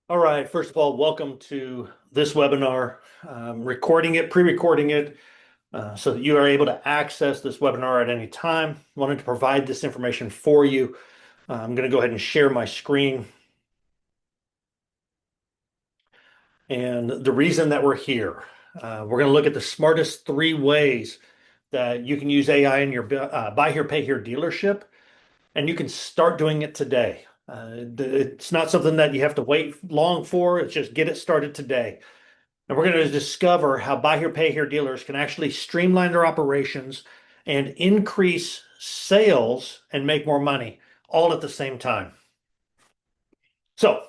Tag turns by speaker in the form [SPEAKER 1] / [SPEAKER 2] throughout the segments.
[SPEAKER 1] All right, first of all, welcome to this webinar. Recording it, pre-recording it, so that you are able to access this webinar at any time. Wanted to provide this information for you. I'm going to go ahead and share my screen. And the reason that we're here, we're going to look at the smartest 3 ways that you can use AI in your buy here, pay here dealership, and you can start doing it today. It's not something that you have to wait long for. It's just get it started today. And we're going to discover how buy here, pay here dealers can actually streamline their operations and increase sales and make more money all at the same time. So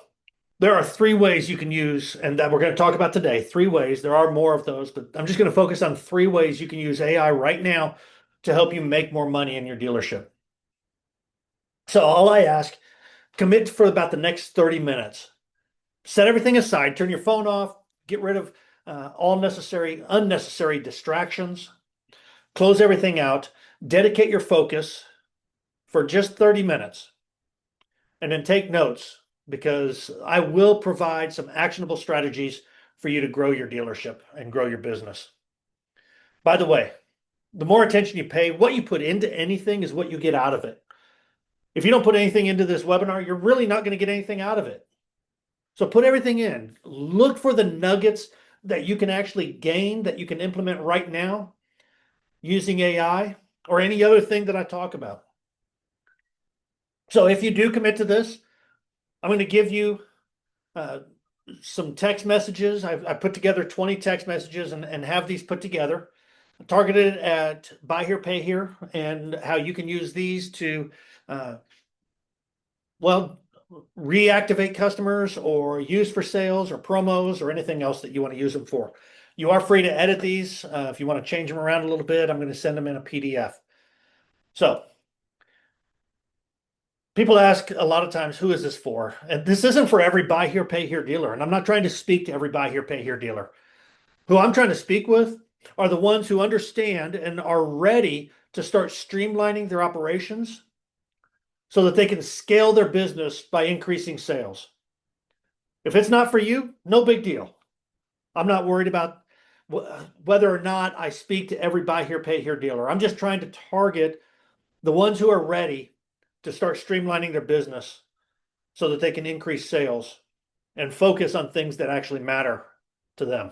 [SPEAKER 1] there are 3 ways you can use, and that we're going to talk about today. 3 ways. There are more of those, but I'm just going to focus on 3 ways you can use AI right now to help you make more money in your dealership. So all I ask, commit for about the next 30 minutes. Set everything aside, turn your phone off, get rid of all unnecessary distractions, close everything out, dedicate your focus for just 30 minutes, and then take notes because I will provide some actionable strategies for you to grow your dealership and grow your business. By the way, the more attention you pay, what you put into anything is what you get out of it. If you don't put anything into this webinar, you're really not going to get anything out of it. So put everything in. Look for the nuggets that you can actually gain, that you can implement right now using AI or any other thing that I talk about. So if you do commit to this, I'm going to give you uh, some text messages. I put together 20 text messages and have these put together, targeted at buy here, pay here, and how you can use these to, uh, well, reactivate customers or use for sales or promos or anything else that you want to use them for. You are free to edit these. If you want to change them around a little bit, I'm going to send them in a PDF. So people ask a lot of times, who is this for? And this isn't for every buy here, pay here dealer. And I'm not trying to speak to every buy here, pay here dealer. Who I'm trying to speak with are the ones who understand and are ready to start streamlining their operations so that they can scale their business by increasing sales. If it's not for you, no big deal. I'm not worried about whether or not I speak to every buy here, pay here dealer. I'm just trying to target the ones who are ready to start streamlining their business so that they can increase sales and focus on things that actually matter to them.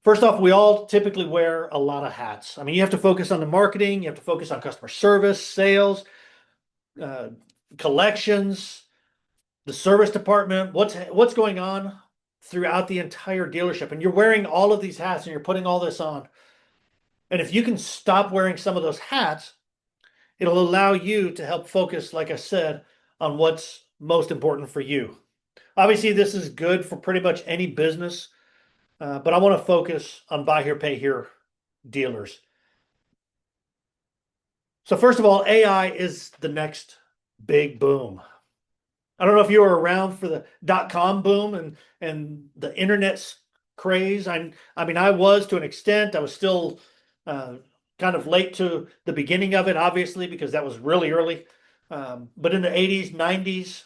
[SPEAKER 1] First off, we all typically wear a lot of hats. I mean, you have to focus on the marketing, you have to focus on customer service, sales, uh, collections, the service department, what's going on throughout the entire dealership. And you're wearing all of these hats and you're putting all this on. And if you can stop wearing some of those hats, it'll allow you to help focus, like I said, on what's most important for you. Obviously, this is good for pretty much any business, but I want to focus on buy here, pay here dealers. So first of all, AI is the next big boom. I don't know if you were around for the dot-com boom and the internet's craze. I mean, I was to an extent. I was still uh, kind of late to the beginning of it, obviously, because that was really early. But in the 80s, 90s,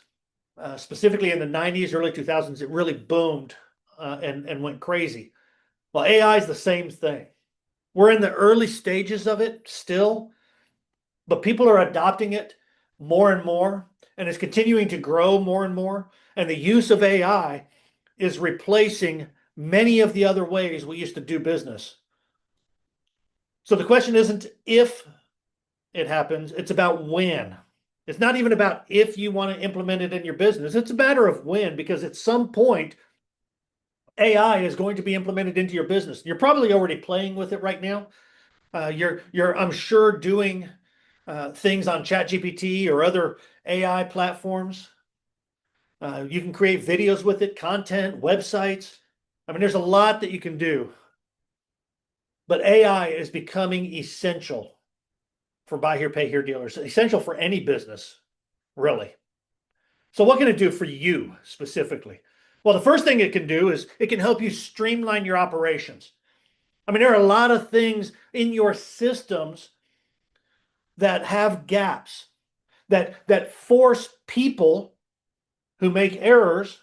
[SPEAKER 1] specifically in the 90s, early 2000s, it really boomed and went crazy. Well, AI is the same thing. We're in the early stages of it still, but people are adopting it more and more, and it's continuing to grow more and more. And the use of AI is replacing many of the other ways we used to do business. So the question isn't if it happens, it's about when. It's not even about if you want to implement it in your business. It's a matter of when, because at some point, AI is going to be implemented into your business. You're probably already playing with it right now. I'm sure, doing things on ChatGPT or other AI platforms. You can create videos with it, content, websites. I mean, there's a lot that you can do. But AI is becoming essential for buy here, pay here dealers, essential for any business, really. So what can it do for you specifically? Well, the first thing it can do is it can help you streamline your operations. I mean, there are a lot of things in your systems that have gaps that force people who make errors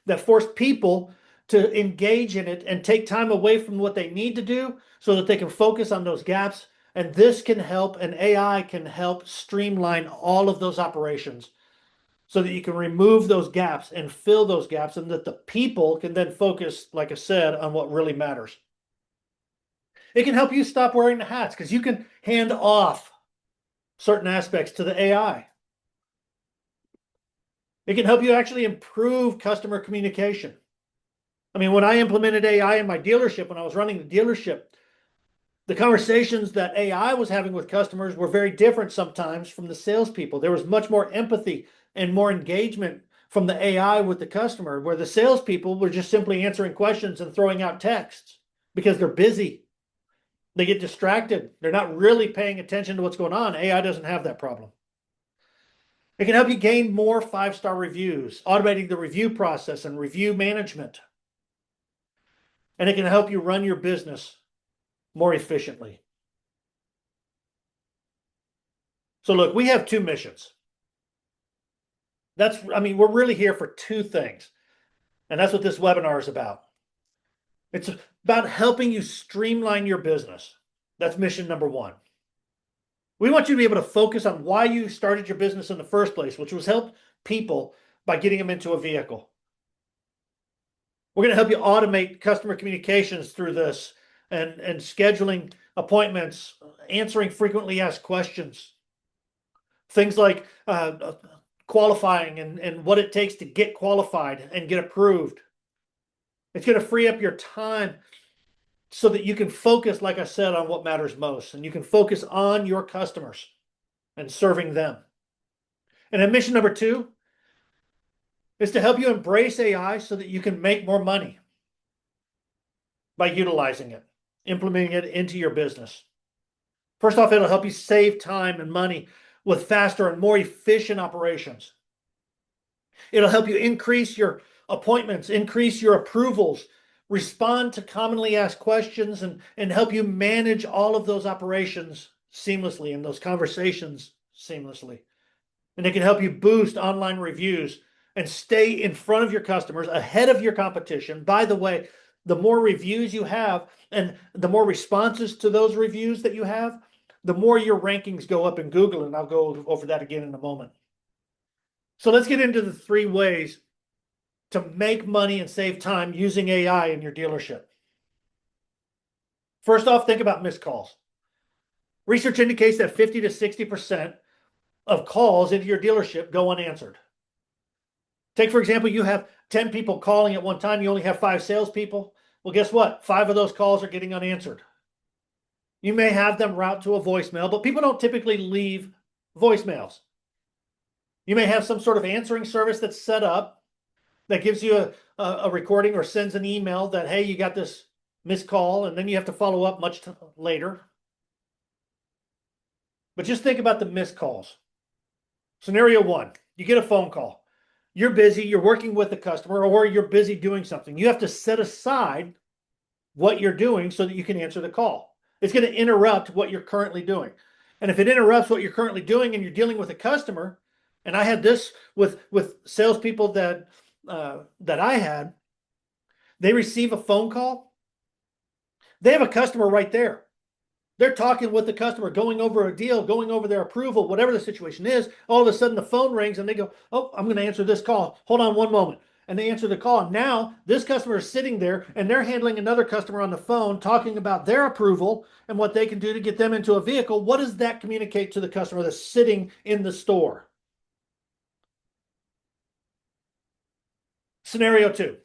[SPEAKER 1] that force people to engage in it and take time away from what they need to do so that they can focus on those gaps. And this can help, and AI can help streamline all of those operations so that you can remove those gaps and fill those gaps, and that the people can then focus, like I said, on what really matters. It can help you stop wearing the hats because you can hand off certain aspects to the AI. It can help you actually improve customer communication. I mean, when I implemented AI in my dealership, when I was running the dealership, the conversations that AI was having with customers were very different sometimes from the salespeople. There was much more empathy and more engagement from the AI with the customer, where the salespeople were just simply answering questions and throwing out texts because they're busy. They get distracted. They're not really paying attention to what's going on. AI doesn't have that problem. It can help you gain more 5-star reviews, automating the review process and review management. And it can help you run your business more efficiently. So look, we have two missions. We're really here for two things. And that's what this webinar is about. It's about helping you streamline your business. That's mission number one. We want you to be able to focus on why you started your business in the first place, which was help people by getting them into a vehicle. We're going to help you automate customer communications through this and scheduling appointments, answering frequently asked questions, things like qualifying and what it takes to get qualified and get approved. It's going to free up your time so that you can focus, like I said, on what matters most, and you can focus on your customers and serving them. And then mission number two is to help you embrace AI so that you can make more money by utilizing it, implementing it into your business. First off, it'll help you save time and money with faster and more efficient operations. It'll help you increase your appointments, increase your approvals, respond to commonly asked questions, and help you manage all of those operations seamlessly and those conversations seamlessly. And it can help you boost online reviews and stay in front of your customers, ahead of your competition. By the way, the more reviews you have and the more responses to those reviews that you have, the more your rankings go up in Google, and I'll go over that again in a moment. So let's get into the 3 ways to make money and save time using AI in your dealership. First off, think about missed calls. Research indicates that 50 to 60% of calls into your dealership go unanswered. Take, for example, you have 10 people calling at one time. You only have 5 salespeople. Well, guess what? 5 of those calls are getting unanswered. You may have them route to a voicemail, but people don't typically leave voicemails. You may have some sort of answering service that's set up that gives you a recording or sends an email that, hey, you got this missed call, and then you have to follow up much later. But just think about the missed calls. Scenario 1, you get a phone call. You're busy, you're working with the customer, or you're busy doing something. You have to set aside what you're doing so that you can answer the call. It's going to interrupt what you're currently doing. And if it interrupts what you're currently doing and you're dealing with a customer, and I had this with salespeople that I had, they receive a phone call. They have a customer right there. They're talking with the customer, going over a deal, going over their approval, whatever the situation is. All of a sudden the phone rings and they go, oh, I'm going to answer this call. Hold on one moment. And they answer the call. And now this customer is sitting there and they're handling another customer on the phone, talking about their approval and what they can do to get them into a vehicle. What does that communicate to the customer that's sitting in the store? Scenario 2.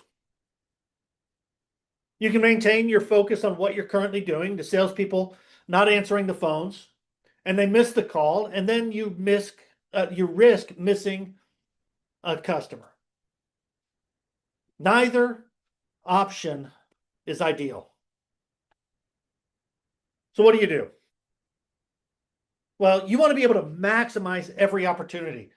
[SPEAKER 1] You can maintain your focus on what you're currently doing. The salespeople not answering the phones, and they miss the call, and then you risk missing a customer. Neither option is ideal. So what do? Well, you want to be able to maximize every opportunity.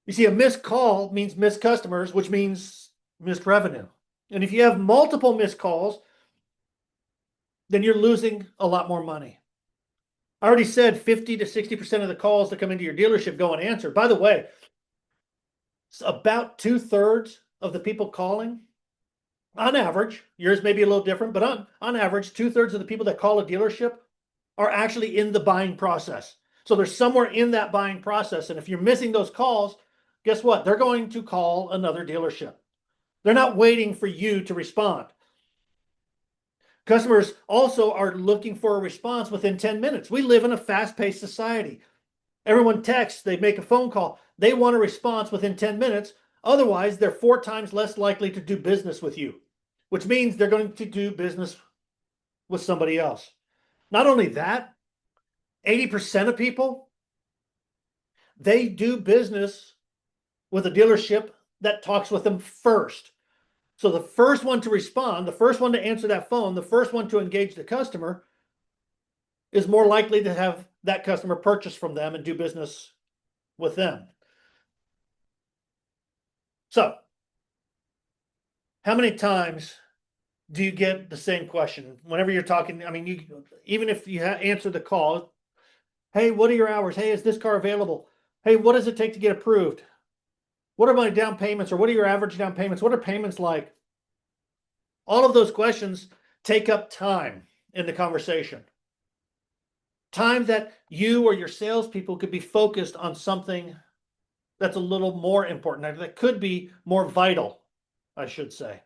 [SPEAKER 1] You see, a missed call means missed customers, which means missed revenue. And if you have multiple missed calls, then you're losing a lot more money. I already said 50 to 60% of the calls that come into your dealership go unanswered. By the way, About 2/3 of the people calling, on average, yours may be a little different, but on average, 2/3 of the people that call a dealership are actually in the buying process. So they're somewhere in that buying process. And if you're missing those calls, guess what? They're going to call another dealership. They're not waiting for you to respond. Customers also are looking for a response within 10 minutes. We live in a fast-paced society. Everyone texts, they make a phone call. They want a response within 10 minutes. Otherwise, they're 4 times less likely to do business with you, which means they're going to do business with somebody else. Not only that, 80% of people, they do business with a dealership that talks with them first. So the first one to respond, the first one to answer that phone, the first one to engage the customer is more likely to have that customer purchase from them and do business with them. So, how many times do you get the same question whenever you're talking? I mean, even if you answer the call, hey, what are your hours? Hey, is this car available? Hey, what does it take to get approved? What are my down payments, or what are your average down payments? What are payments like? All of those questions take up time in the conversation. Time that you or your salespeople could be focused on something that's a little more important, that could be more vital, I should say.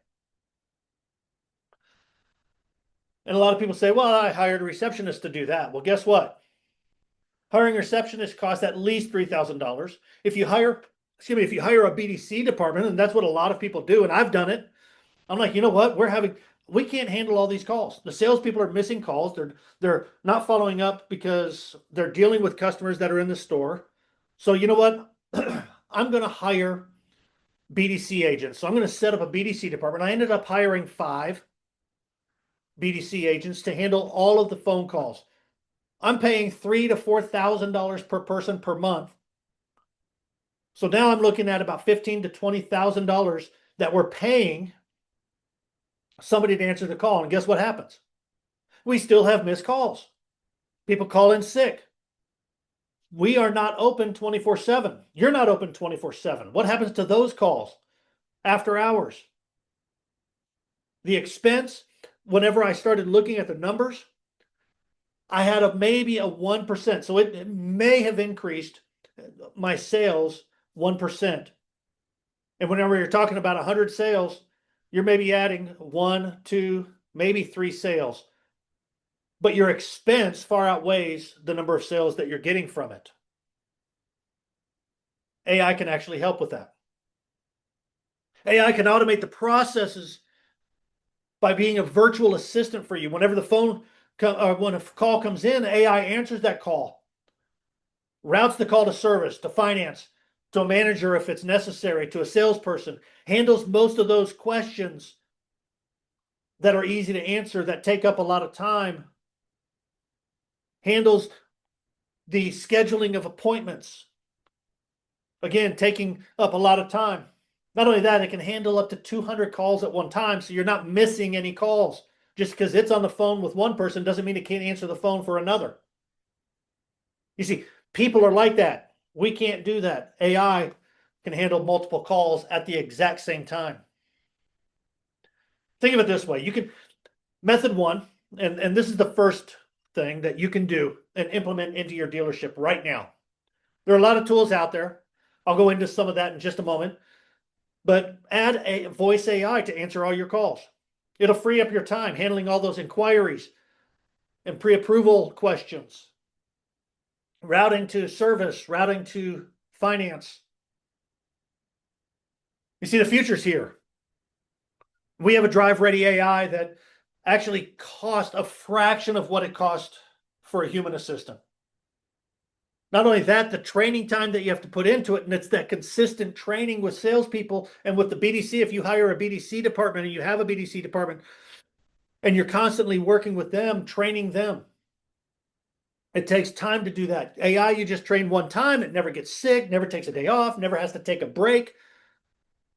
[SPEAKER 1] And a lot of people say, well, I hired a receptionist to do that. Well, guess what? Hiring a receptionist costs at least $3,000. If you hire a BDC department, and that's what a lot of people do, and I've done it, I'm like, you know what? We can't handle all these calls. The salespeople are missing calls. They're not following up because they're dealing with customers that are in the store. So you know what? I'm going to hire BDC agents. So I'm going to set up a BDC department. I ended up hiring 5 BDC agents to handle all of the phone calls. I'm paying $3,000 to $4,000 per person per month. So now I'm looking at about $15,000 to $20,000 that we're paying somebody to answer the call. And guess what happens? We still have missed calls. People call in sick. We are not open 24/7. You're not open 24/7. What happens to those calls after hours? The expense, whenever I started looking at the numbers, I had maybe a 1%. So it may have increased my sales 1%. And whenever you're talking about 100 sales, you're maybe adding 1, 2, maybe 3 sales. But your expense far outweighs the number of sales that you're getting from it. AI can actually help with that. AI can automate the processes by being a virtual assistant for you. Whenever when a call comes in, AI answers that call, routes the call to service, to finance, to a manager if it's necessary, to a salesperson, handles most of those questions that are easy to answer, that take up a lot of time, handles the scheduling of appointments, again, taking up a lot of time. Not only that, it can handle up to 200 calls at one time, so you're not missing any calls. Just because it's on the phone with one person doesn't mean it can't answer the phone for another. You see, people are like that. We can't do that. AI can handle multiple calls at the exact same time. Think of it this way. Method 1, and this is the first thing that you can do and implement into your dealership right now. There are a lot of tools out there. I'll go into some of that in just a moment. But add a voice AI to answer all your calls. It'll free up your time handling all those inquiries and pre-approval questions, routing to service, routing to finance. You see, the future's here. We have a drive-ready AI that actually costs a fraction of what it costs for a human assistant. Not only that, the training time that you have to put into it, and it's that consistent training with salespeople and with the BDC. If you hire a BDC department and you have a BDC department and you're constantly working with them, training them, it takes time to do that. AI, you just train one time. It never gets sick, never takes a day off, never has to take a break,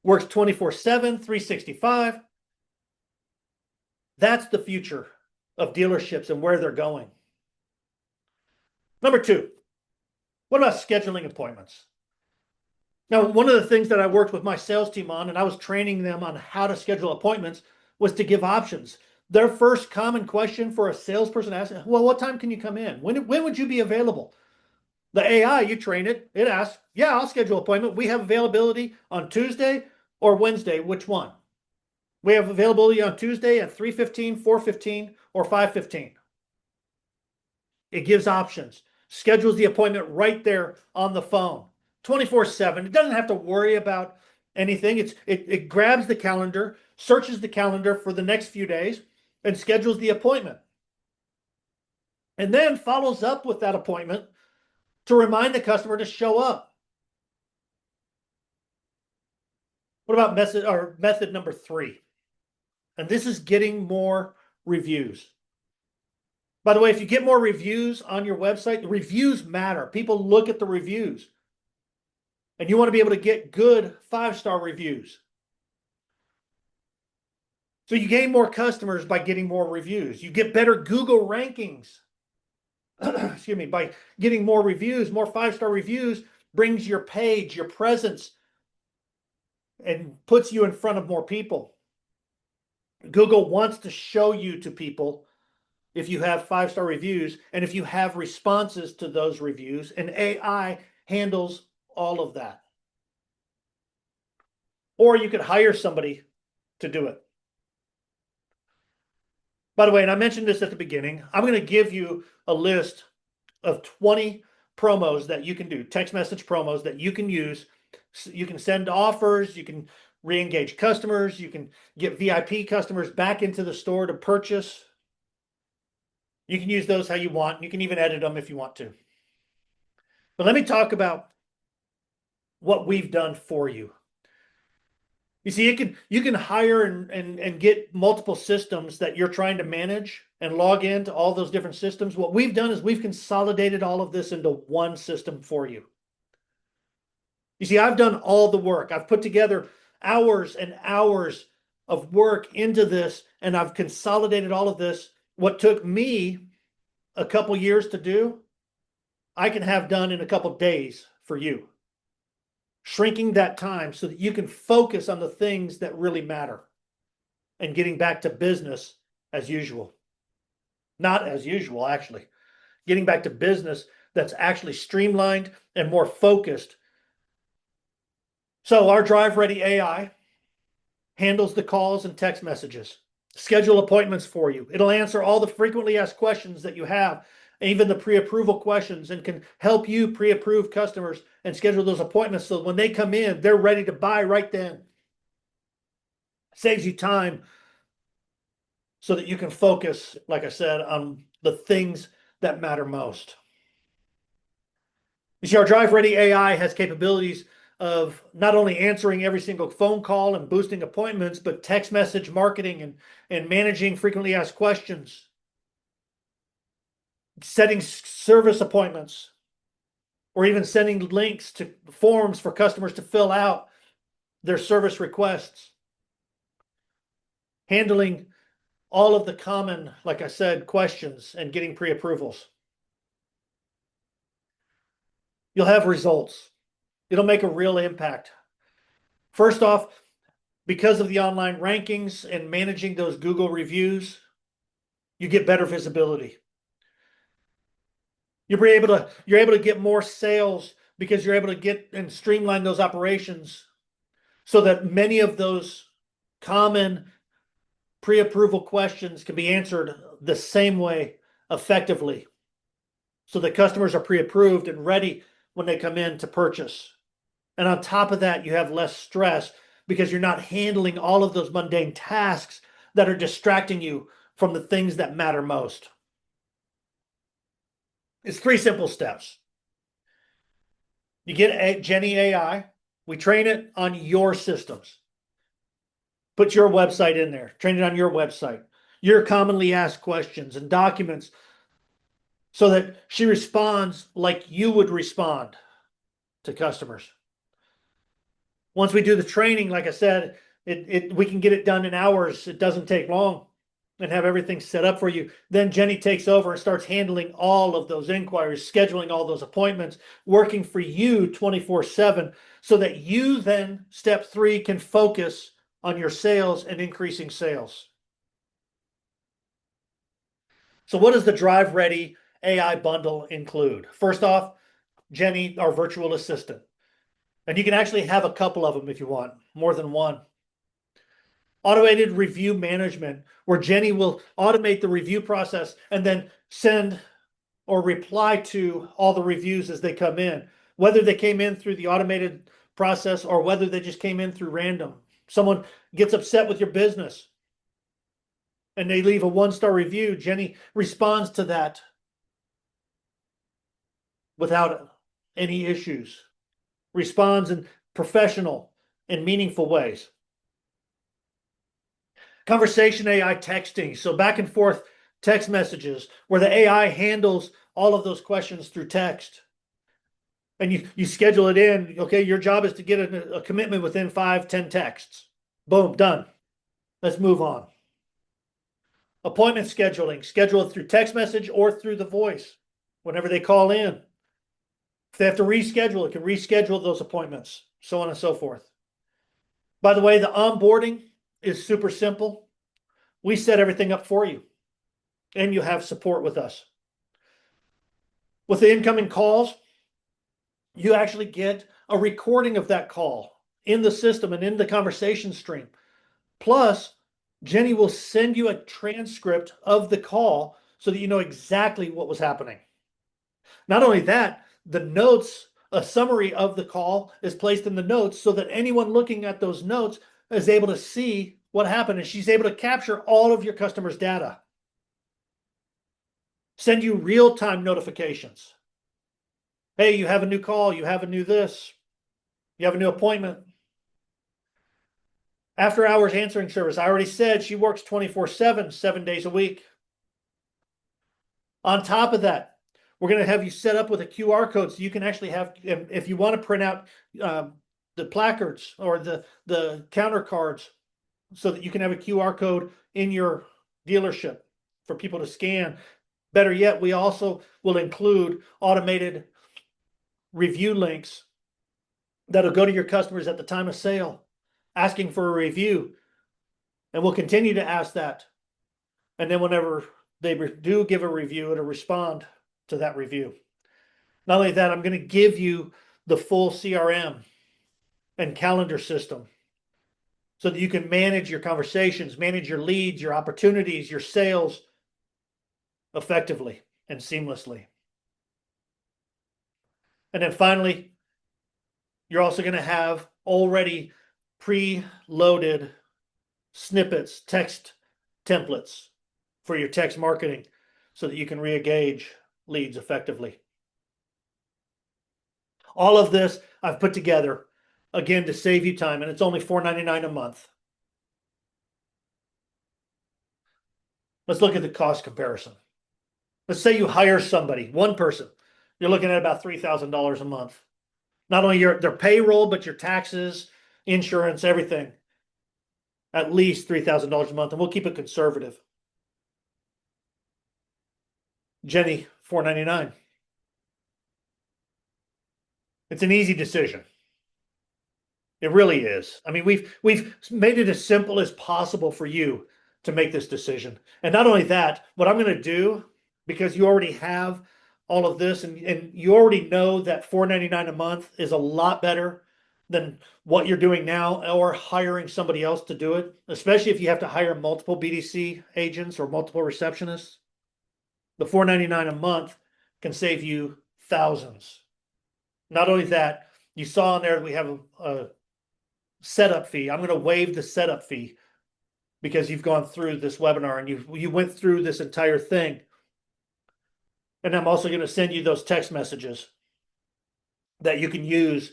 [SPEAKER 1] works 24/7, 365. That's the future of dealerships and where they're going. Number 2. What about scheduling appointments? Now, one of the things that I worked with my sales team on, and I was training them on how to schedule appointments, was to give options. Their first common question for a salesperson asking, well, what time can you come in? When would you be available? The AI, you train it, it asks, yeah, I'll schedule an appointment. We have availability on Tuesday or Wednesday. Which one? We have availability on Tuesday at 3:15, 4:15, or 5:15. It gives options, schedules the appointment right there on the phone, 24/7. It doesn't have to worry about anything. It grabs the calendar, searches the calendar for the next few days, and schedules the appointment. And then follows up with that appointment to remind the customer to show up. What about method number 3? And this is getting more reviews. By the way, if you get more reviews on your website, the reviews matter. People look at the reviews. And you want to be able to get good 5-star reviews. So you gain more customers by getting more reviews. You get better Google rankings. Excuse me, by getting more reviews, more 5-star reviews brings your page, your presence, and puts you in front of more people. Google wants to show you to people if you have 5-star reviews and if you have responses to those reviews, and AI handles all of that. Or you could hire somebody to do it. By the way, and I mentioned this at the beginning, I'm going to give you a list of 20 promos that you can do, text message promos that you can use. You can send offers, you can re-engage customers, you can get VIP customers back into the store to purchase. You can use those how you want. You can even edit them if you want to. But let me talk about what we've done for you. You see, you can hire and get multiple systems that you're trying to manage and log into all those different systems. What we've done is we've consolidated all of this into one system for you. You see, I've done all the work. I've put together hours and hours of work into this, and I've consolidated all of this. What took me a couple years to do, I can have done in a couple days for you. Shrinking that time so that you can focus on the things that really matter and getting back to business as usual. Not as usual, actually. Getting back to business that's actually streamlined and more focused. So our Drive Ready AI handles the calls and text messages, schedule appointments for you. It'll answer all the frequently asked questions that you have, even the pre-approval questions, and can help you pre-approve customers and schedule those appointments so when they come in, they're ready to buy right then. Saves you time so that you can focus, like I said, on the things that matter most. You see, our Drive Ready AI has capabilities of not only answering every single phone call and boosting appointments, but text message marketing and managing frequently asked questions, setting service appointments, or even sending links to forms for customers to fill out their service requests. Handling all of the common, like I said, questions and getting pre-approvals. You'll have results. It'll make a real impact. First off, because of the online rankings and managing those Google reviews, you get better visibility. You're able to get more sales because you're able to get and streamline those operations so that many of those common pre-approval questions can be answered the same way effectively. So the customers are pre-approved and ready when they come in to purchase. And on top of that, you have less stress because you're not handling all of those mundane tasks that are distracting you from the things that matter most. It's 3 simple steps. You get Jenny AI. We train it on your systems. Put your website in there. Train it on your website. Your commonly asked questions and documents so that she responds like you would respond to customers. Once we do the training, like I said, we can get it done in hours. It doesn't take long. and have everything set up for you. Then Jenny takes over and starts handling all of those inquiries, scheduling all those appointments, working for you 24/7, so that you then, step 3, can focus on your sales and increasing sales. So what does the Drive Ready AI bundle include? First off, Jenny, our virtual assistant. And you can actually have a couple of them if you want, more than one. Automated review management, where Jenny will automate the review process and then send or reply to all the reviews as they come in, whether they came in through the automated process or whether they just came in through random. Someone gets upset with your business and they leave a 1-star review. Jenny responds to that without any issues, responds in professional and meaningful ways. Conversation AI texting, so back and forth text messages where the AI handles all of those questions through text. And you schedule it in. Okay, your job is to get a commitment within 5-10 texts. Boom, done. Let's move on. Appointment scheduling, schedule it through text message or through the voice whenever they call in. If they have to reschedule, it can reschedule those appointments, so on and so forth. By the way, the onboarding is super simple. We set everything up for you, and you have support with us. With the incoming calls, you actually get a recording of that call in the system and in the conversation stream. Plus, Jenny will send you a transcript of the call so that you know exactly what was happening. Not only that, the notes, a summary of the call is placed in the notes so that anyone looking at those notes is able to see what happened, and she's able to capture all of your customers' data. Send you real-time notifications. Hey, you have a new call, you have a new this, you have a new appointment. After hours answering service, I already said she works 24/7, 7 days a week. On top of that, we're going to have you set up with a QR code so you can actually have, if you want to print out the placards or the counter cards, so that you can have a QR code in your dealership for people to scan. Better yet, we also will include automated review links that'll go to your customers at the time of sale, asking for a review. And we'll continue to ask that. And then whenever they do give a review, it'll respond to that review. Not only that, I'm going to give you the full CRM and calendar system so that you can manage your conversations, manage your leads, your opportunities, your sales effectively and seamlessly. And then finally, you're also going to have already pre-loaded snippets, text templates for your text marketing so that you can re-engage leads effectively. All of this I've put together, again, to save you time, and it's only $4.99 a month. Let's look at the cost comparison. Let's say you hire somebody, one person. You're looking at about $3,000 a month. Not only their payroll, but your taxes, insurance, everything. At least $3,000 a month, and we'll keep it conservative. Jenny, $4.99. It's an easy decision. It really is. I mean, we've made it as simple as possible for you to make this decision. And not only that, what I'm going to do, because you already have all of this and you already know that $4.99 a month is a lot better than what you're doing now or hiring somebody else to do it, especially if you have to hire multiple BDC agents or multiple receptionists. The $4.99 a month can save you thousands. Not only that, you saw in there that we have a setup fee. I'm going to waive the setup fee because you've gone through this webinar and you went through this entire thing. And I'm also going to send you those text messages that you can use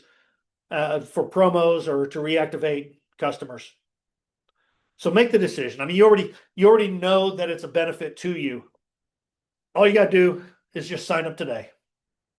[SPEAKER 1] for promos or to reactivate customers. So make the decision. I mean, you already know that it's a benefit to you. All you got to do is just sign up today.